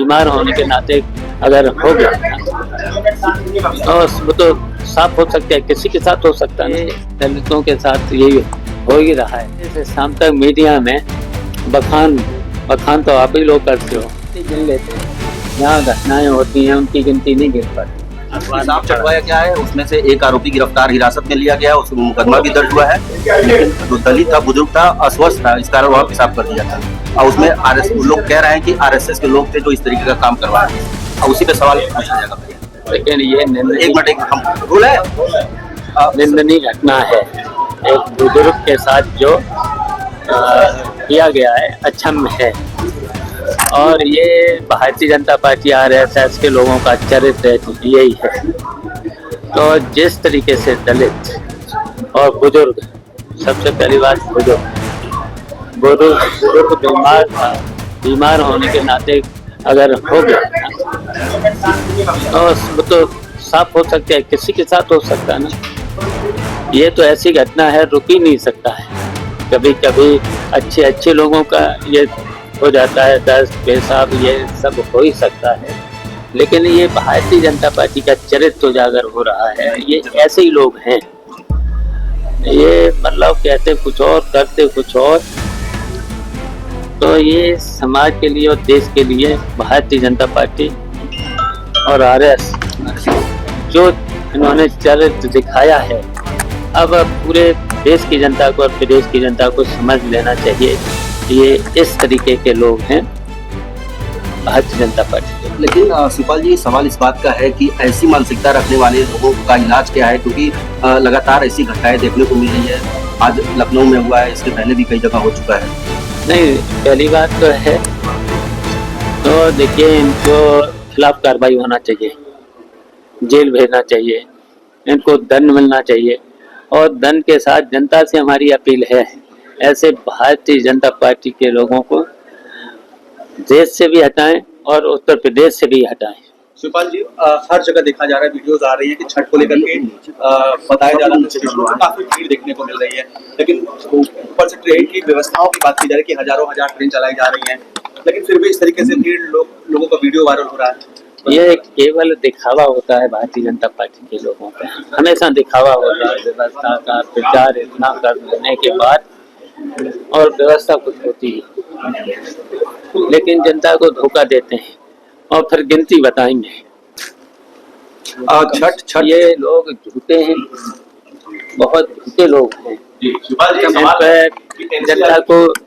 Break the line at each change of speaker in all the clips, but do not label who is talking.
बीमार होने के नाते अगर हो गया और वो तो साफ हो सकता है, किसी के साथ हो सकता है, दलितों के साथ यही हो ही रहा है। जैसे शाम तक मीडिया में बखान तो आप ही लोग करते हो, गिन लेते हैं, जहाँ घटनाएं होती हैं उनकी गिनती नहीं गिन पाती।
हिसाब चढ़वाया गया है, उसमें से एक आरोपी गिरफ्तार हिरासत में लिया गया, उसको मुकदमा भी दर्ज हुआ है, लेकिन जो दलित था, बुजुर्ग था, अस्वस्थ था, इस कारण वहाँ पेशाब कर दिया था। और उसमें लोग कह रहे हैं कि आरएसएस के लोग थे जो इस तरीके का काम करवा रहे हैं, और उसी पे सवाल पूछा जाएगा।
लेकिन ये
एक मिनट हम रूल है,
निंदनीय घटना है। एक बुजुर्ग के साथ जो किया गया है अक्षम्य है, और ये भारतीय जनता पार्टी आरएसएस के लोगों का चरित्र यही है। तो जिस तरीके से दलित और बुजुर्ग, सबसे पहली बात बुजुर्ग बीमार होने के नाते अगर हो गया तो वो तो साफ हो सकता है, किसी के साथ हो सकता है ना। ये तो ऐसी घटना है, रुक ही नहीं सकता है। कभी कभी अच्छे लोगों का ये हो जाता है, दस्त पेशाब ये सब हो ही सकता है, लेकिन ये भारतीय जनता पार्टी का चरित्र उजागर हो रहा है। ये ऐसे ही लोग हैं, ये मतलब कहते कुछ और करते कुछ और। तो ये समाज के लिए और देश के लिए भारतीय जनता पार्टी और आरएसएस जो इन्होंने चरित्र दिखाया है, अब पूरे देश की जनता को और प्रदेश की जनता को समझ लेना चाहिए ये इस तरीके के लोग हैं भारतीय जनता पार्टी के।
लेकिन सुपाल जी, सवाल इस बात का है कि ऐसी मानसिकता रखने वाले लोगों का इलाज क्या है, क्योंकि लगातार ऐसी घटनाएं देखने को मिल रही है। आज लखनऊ में हुआ है, इसके पहले भी कई जगह हो चुका है।
नहीं, पहली बात तो है, तो देखिए इनको खिलाफ कार्रवाई होना चाहिए, जेल भेजना चाहिए, इनको दंड मिलना चाहिए, और दंड के साथ जनता से हमारी अपील है, ऐसे भारतीय जनता पार्टी के लोगों को देश से भी हटाएं और उत्तर प्रदेश से भी हटाएं।
सुपाल जी, हर जगह देखा जा रहा है, वीडियोस आ रही है कि छठ को लेकर के बताया जा रहा है, काफी भीड़ देखने को मिल रही है, लेकिन ऊपर से ट्रेन की व्यवस्थाओं की बात की जा रही है कि हजारों ट्रेन चलाई जा रही है, लेकिन फिर भी इस तरीके से भीड़ लोगों का वीडियो वायरल हो रहा है।
ये केवल दिखावा होता है भारतीय जनता पार्टी के लोगों का, हमेशा दिखावा होता है। व्यवस्था का प्रचार इतना करने के बाद और व्यवस्था कुछ होती है, लेकिन जनता को धोखा देते हैं और फिर गिनती बताएंगे।
छठ
ये लोग झूठे हैं, बहुत झूठे लोग हैं।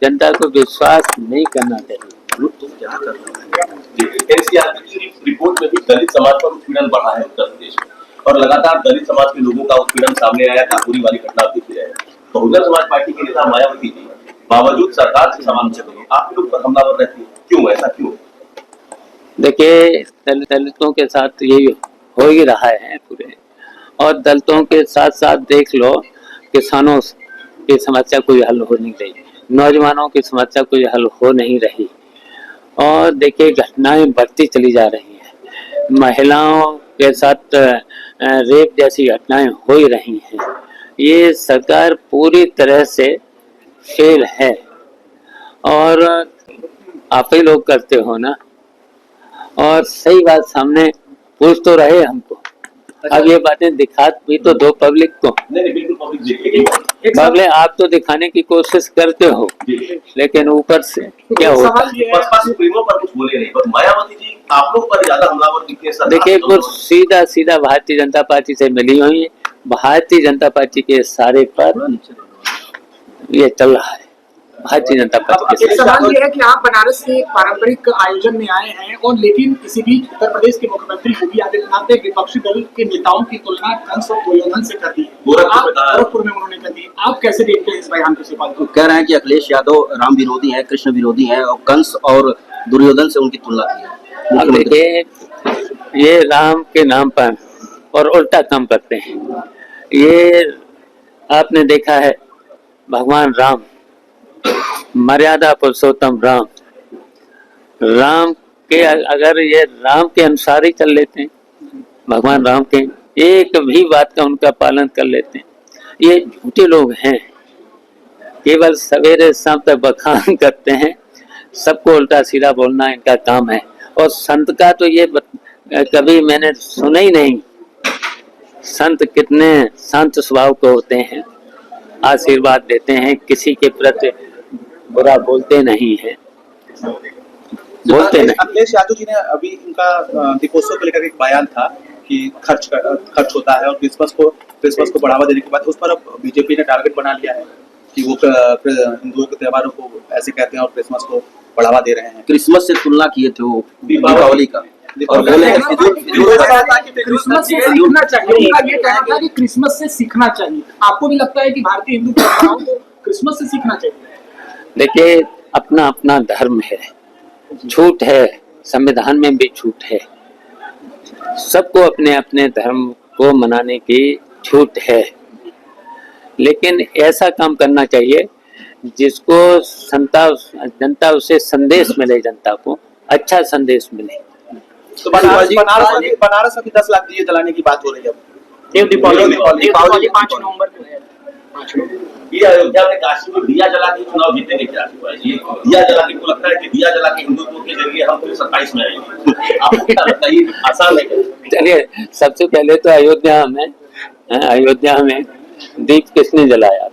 जनता को विश्वास नहीं करना चाहिए।
एनसीआरबी की रिपोर्ट में भी दलित समाज पर उत्पीड़न बढ़ा है उत्तर प्रदेश में, और लगातार दलित समाज के लोगों का उत्पीड़न सामने आया। काकोरी वाली घटना देखी जाए, बहुजन समाज पार्टी के नेता मायावती जी बावजूद सरकार से सवाल पूछे आप लोग पर हमलावर रहती है, क्यों, ऐसा क्यों?
देखिए, दलितों के साथ यही हो ही रहा है पूरे, और दलितों के साथ साथ देख लो, किसानों की समस्या कोई हल हो नहीं रही, नौजवानों की समस्या कोई हल हो नहीं रही, और देखिए घटनाएं बढ़ती चली जा रही हैं। महिलाओं के साथ रेप जैसी घटनाएं हो ही रही हैं। ये सरकार पूरी तरह से फेल है, और आप ही लोग करते हो ना, और सही बात सामने पूछ तो रहे हमको। अब ये बातें दिखा भी तो दो पब्लिक को।
नहीं, बिल्कुल
पब्लिक आप तो दिखाने की कोशिश करते हो, लेकिन ऊपर से क्या होता है?
पर कुछ बोले नहीं, पर मायावती जी आप लोग पर ज्यादा हमलावर दिखते हैं।
देखिए, कुछ सीधा भारतीय जनता पार्टी से मिली हुई है, भारतीय जनता पार्टी के सारे पर ये चल रहा है। भारतीय जनता पार्टी
एक सवाल ये है कि आप बनारस से एक पारंपरिक आयोजन में आए हैं, और लेकिन इसी बीच उत्तर प्रदेश के मुख्यमंत्री योगी आदित्यनाथ ने विपक्षी दल के नेताओं की तुलना कंस और दुर्योधन से कर दी है। गोरखपुर में उन्होंने कर दी। आप कैसे देखते हैं इस बयान को? सवाल
कह रहे हैं कि अखिलेश यादव राम विरोधी है, कृष्ण विरोधी है, और कंस और दुर्योधन से उनकी तुलना की है।
देखिए, ये राम के नाम पर और उल्टा काम करते हैं। ये आपने देखा है, भगवान राम, मर्यादा पुरुषोत्तम राम के, अगर ये राम के अनुसार ही चल लेते हैं, भगवान राम के एक भी बात का उनका पालन कर लेते हैं, ये झूठे लोग हैं। केवल सवेरे शाम तक बखान करते हैं, सबको उल्टा सीधा बोलना इनका काम है, और संत का तो ये कभी मैंने सुना ही नहीं। संत कितने शांत स्वभाव के होते हैं, आशीर्वाद देते हैं, किसी के प्रति बुरा बोलते नहीं हैं, बोलते नहीं।
अखिलेश यादव जी ने अभी इनका दीपोत्सव को लेकर एक बयान था कि खर्च होता है और क्रिसमस को बढ़ावा देने के बाद उस पर अब बीजेपी ने टारगेट बना लिया है कि वो हिंदुओं के त्योहारों को ऐसे कहते हैं और क्रिसमस को बढ़ावा दे रहे हैं।
क्रिसमस से तुलना किए थे वो दीपावली का, और बोले
क्रिसमस से सीखना चाहिए। उनका ये कहना था कि क्रिसमस से सीखना चाहिए। आपको भी लगता है कि भारतीय हिंदू परंपराओं को क्रिसमस से सीखना चाहिए?
देखिए, अपना अपना धर्म है, छूट है, संविधान में भी छूट है, सबको अपने अपने धर्म को मनाने की छूट है। लेकिन ऐसा काम करना चाहिए जिसको जनता उसे संदेश मिले, जनता को अच्छा संदेश मिले।
तो बनारस में 10 लाख दिए जलाने की बात हो रही है।
दीपावली 5 नवंबर को है।
ये अयोध्या में काशी में दिया जला के चुनाव जीतने के क्या हुआ? ये दिया जला के, को लगता है कि दिया जला के हिंदुत्व के जरिए हम 27 में आएंगे। आपको क्या लगता है, ये आसान है क्या?
चलिए, सबसे पहले तो अयोध्या में दीप किसने जलाया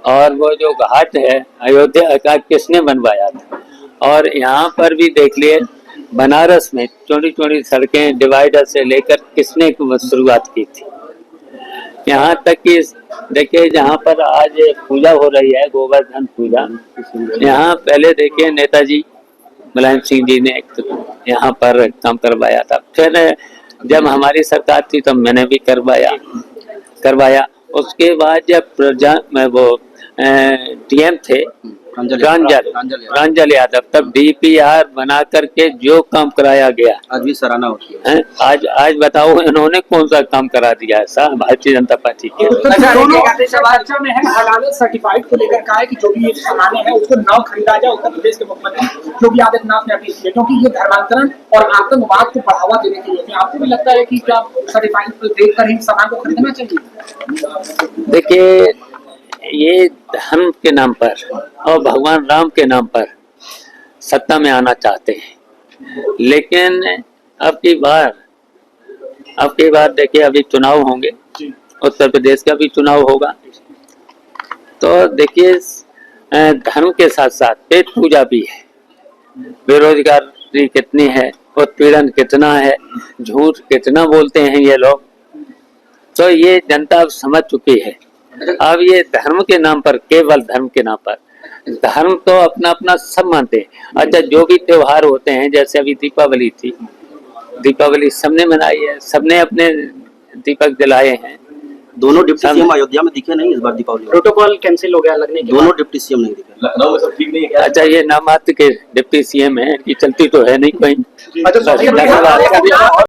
और वो जो घाट है अयोध्या का किसने बनवाया था? और यहाँ पर भी देख लिए, बनारस में छोटी छोटी सड़कें डिवाइडर से लेकर किसने शुरुआत की थी? यहाँ तक कि देखिए, जहाँ पर आज पूजा हो रही है, गोवर्धन पूजा, यहाँ पहले देखिए नेताजी मुलायम सिंह जी ने यहाँ पर काम करवाया था। फिर जब हमारी सरकार थी तब मैंने भी करवाया। उसके बाद जब वो डीएम थे प्रांजल यादव, तब डीपीआर बना करके जो काम कराया गया
आज भी सराहना होती है।
आज बताओ इन्होंने कौन सा काम करा दिया है? साहब, भारतीय जनता पार्टी के
चर्चा में है हलाल सर्टिफाइड को लेकर कहा है कि जो भी ये सामान है उसको न खरीदा जाए। उत्तर प्रदेश के मुख्यमंत्री योगी आदित्यनाथ ने अपील की, क्योंकि ये धर्मांतरण और आतंकवाद को बढ़ावा देने के लिए। आपको भी लगता है कि क्या सर्टिफाइड देखकर ही सामान को खरीदना चाहिए?
देखिए, ये धर्म के नाम पर और भगवान राम के नाम पर सत्ता में आना चाहते हैं, लेकिन अब की बार देखिए, अभी चुनाव होंगे, उत्तर प्रदेश का भी चुनाव होगा, तो देखिए धर्म के साथ साथ पेट पूजा भी है, बेरोजगारी कितनी है, उत्पीड़न कितना है, झूठ कितना बोलते हैं ये लोग, तो ये जनता अब समझ चुकी है। अब ये धर्म के नाम पर, केवल धर्म के नाम पर, धर्म तो अपना अपना सब मानते हैं। अच्छा, जो भी त्योहार होते हैं, जैसे अभी दीपावली थी, दीपावली सबने मनाई है, सबने अपने दीपक जलाए हैं।
दोनों डिप्टी सीएम अयोध्या में दिखे नहीं इस बार दीपावली।
प्रोटोकॉल कैंसिल हो गया लगने के
दोनों डिप्टी सीएम नहीं दिखे।
लखनऊ में सब ठीक नहीं है क्या?
अच्छा, ये नामात्र के डिप्टी सीएम है, इनकी चलती तो है नहीं कोई।
अच्छा,